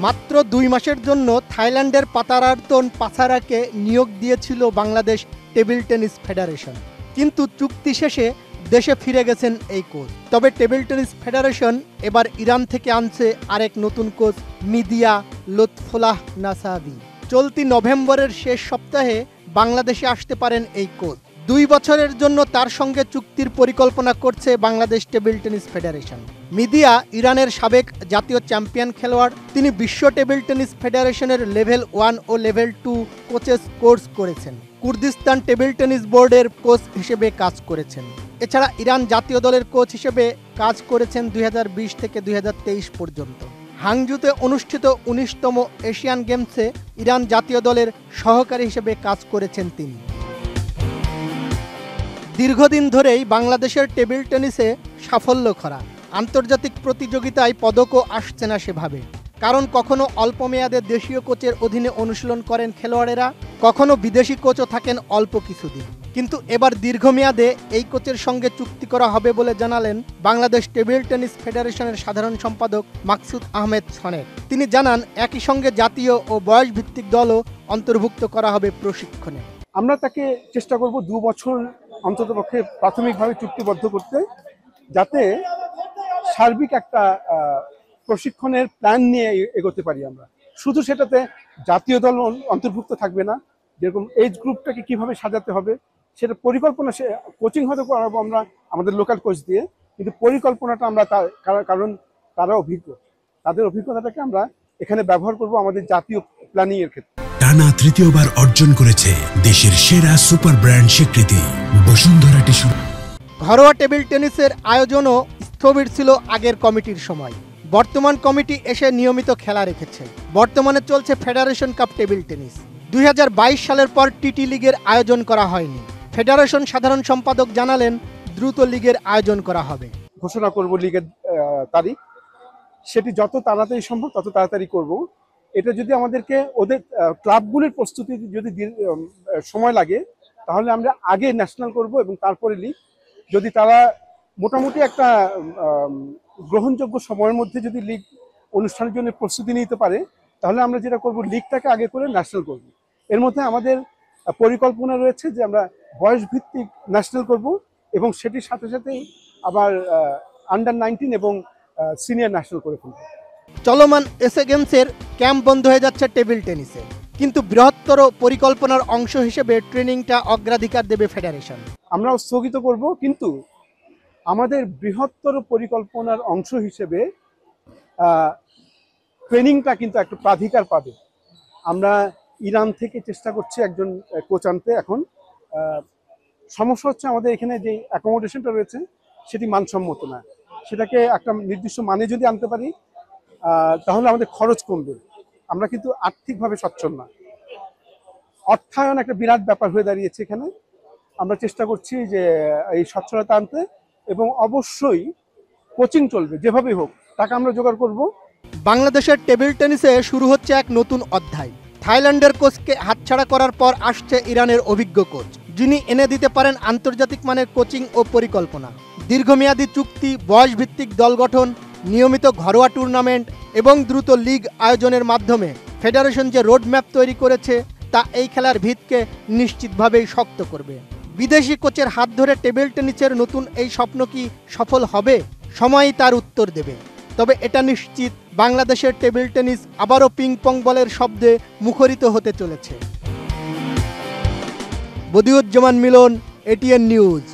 মাত্র ২ মাসের জন্য থাইল্যান্ডের পাতারার্তন পাসারাকে নিয়োগ দিয়েছিল বাংলাদেশ টেবিল টেনিস ফেডারেশন, কিন্তু চুক্তি শেষে দেশে ফিরে গেছেন এই কোচ। তবে টেবিল টেনিস ফেডারেশন এবার ইরান থেকে আনছে আরেক নতুন কোচ মিদিয়া লুৎফুল্লাহ নাসাবি। চলতি নভেম্বরের শেষ সপ্তাহে বাংলাদেশে আসতে পারেন এই কোচ। ২ বছরের জন্য তার সঙ্গে চুক্তির পরিকল্পনা করছে Bangladesh table tennis federation. Media ইরানের সাবেক জাতীয় চ্যাম্পিয়ন খেলোয়াড়। তিনি বিশ্ব টেবিল টেনিস ফেডারেশনের লেভেল 1 ও লেভেল 2 কোচেস কোর্স করেছেন। কুর্দিস্তান টেবিল টেনিস বোর্ডের কোচ হিসেবে কাজ করেছেন। এছাড়া ইরান জাতীয় দলের কোচ হিসেবে কাজ করেছেন ২০২০ থেকে ২০২৩ পর্যন্ত। হাংজুতে অনুষ্ঠিত ১৯তম এশিয়ান গেমসে ইরান জাতীয় দলের সহকারী হিসেবে কাজ করেছেন তিনি। দীর্ঘদিন ধরেই বাংলাদেশের টেবিল টেনিসে সাফল্য খরা। আন্তর্জাতিক প্রতিযোগিতায় পদকও আসছে না সেভাবে, কারণ কখনো অল্প মেয়াদে দেশীয় কোচের অধীনে অনুশীলন করেন খেলোয়াড়েরা, কখনো বিদেশি কোচও থাকেন অল্প কিছুদিন। কিন্তু এবার দীর্ঘমেয়াদে এই কোচের সঙ্গে চুক্তি করা হবে বলে জানালেন বাংলাদেশ টেবিল টেনিস ফেডারেশনের সাধারণ সম্পাদক মাকসুদ আহমেদ সনেট। তিনি জানান একই সঙ্গে জাতীয় ও বয়সভিত্তিক দলও অন্তর্ভুক্ত করা হবে প্রশিক্ষণে। আমরা তাকে চেষ্টা করব ২ বছর অন্ততপক্ষে প্রাথমিকভাবে চুক্তিবদ্ধ করতে, যাতে সার্বিক একটা প্রশিক্ষণের প্ল্যান নিয়ে এগোতে পারি আমরা। শুধু সেটাতে জাতীয় দল অন্তর্ভুক্ত থাকবে না, যেরকম এজ গ্রুপটাকে কিভাবে সাজাতে হবে সেটা পরিকল্পনা, সে কোচিং হয়তো করাবো আমরা আমাদের লোকাল কোচ দিয়ে, কিন্তু পরিকল্পনাটা আমরা কারণ তারা অভিজ্ঞ, তাদের অভিজ্ঞতাটাকে আমরা এখানে ব্যবহার করব আমাদের জাতীয় প্ল্যানিং এর ক্ষেত্রে। টানা তৃতীয়বার অর্জন করেছে দেশের সেরা সুপার ব্র্যান্ড স্বীকৃতি বসুন্ধরা টিস্যু। ঘরোয়া টেবিল টেনিসের আয়োজনও স্থবির ছিল আগের কমিটির সময়। বর্তমান কমিটি এসে নিয়মিত খেলা রেখেছে। বর্তমানে চলছে ফেডারেশন কাপ টেবিল টেনিস। ২০২২ সালের পর টিটি লিগের আয়োজন করা হয়নি। ফেডারেশন সাধারণ সম্পাদক জানালেন দ্রুত লিগের আয়োজন করা হবে। ঘোষণা করব লিগের তারিখ, সেটি যত তাড়াতাড়ি সম্ভব তত তাড়াতাড়ি করব। এটা যদি আমাদেরকে ওদের ক্লাবগুলির প্রস্তুতি যদি সময় লাগে, তাহলে আমরা আগে ন্যাশনাল করব এবং তারপরে লিগ। যদি তারা মোটামুটি একটা গ্রহণযোগ্য সময়ের মধ্যে যদি লিগ অনুষ্ঠানের জন্য প্রস্তুতি নিতে পারে, তাহলে আমরা যেটা করব লিগটাকে আগে করে ন্যাশনাল করব। এর মধ্যে আমাদের পরিকল্পনা রয়েছে যে আমরা বয়স ভিত্তিক ন্যাশনাল করব এবং সেটির সাথে সাথেই আবার আন্ডার-19 এবং সিনিয়র ন্যাশনাল করে ফেলব। চলমান এসএ গেমসের ক্যাম্প বন্ধ হয়ে যাচ্ছে টেবিল টেনিসে, কিন্তু বৃহত্তর পরিকল্পনার অংশ হিসেবে ট্রেনিংটা অগ্রাধিকার দেবে ফেডারেশন। আমরাও স্থগিত করব, কিন্তু আমাদের বৃহত্তর পরিকল্পনার অংশ হিসেবে ট্রেনিংটা কিন্তু একটা প্রাধিকার পাবে। আমরা ইরান থেকে চেষ্টা করছি একজন কোচ আনতে। এখন সমস্যা হচ্ছে আমাদের এখানে যে অ্যাকোমোডেশনটা রয়েছে সেটি মানসম্মত না। সেটাকে একটা নির্দিষ্ট মানে যদি আনতে পারি তাহলে আমাদের খরচ কমবে। আমরা কিন্তু আর্থিকভাবে সচ্ছল না, অর্থায়ন একটা বিরাট ব্যাপার হয়ে দাঁড়িয়েছে এখানে। আমরা চেষ্টা করছি যে এই সচ্ছলতা আনতে, এবং অবশ্যই কোচিং চলবে যেভাবেই হোক, টাকা আমরা জোগাড় করব। বাংলাদেশের টেবিল টেনিসে শুরু হচ্ছে এক নতুন অধ্যায়। থাইল্যান্ডের কোচকে হাতছাড়া করার পর আসছে ইরানের অভিজ্ঞ কোচ, যিনি এনে দিতে পারেন আন্তর্জাতিক মানের কোচিং ও পরিকল্পনা। দীর্ঘমেয়াদী চুক্তি, বয়সভিত্তিক দল গঠন, নিয়মিত ঘরোয়া টুর্নামেন্ট এবং দ্রুত লিগ আয়োজনের মাধ্যমে ফেডারেশন যে রোডম্যাপ তৈরি করেছে তা এই খেলার ভিতকে নিশ্চিতভাবেই শক্ত করবে। বিদেশি কোচের হাত ধরে টেবিল টেনিসের নতুন এই স্বপ্ন কি সফল হবে? সময়ই তার উত্তর দেবে। তবে এটা নিশ্চিত, বাংলাদেশের টেবিল টেনিস আবারও পিং পং বলের শব্দে মুখরিত হতে চলেছে। বদিউজ্জামান মিলন, এটিএন নিউজ।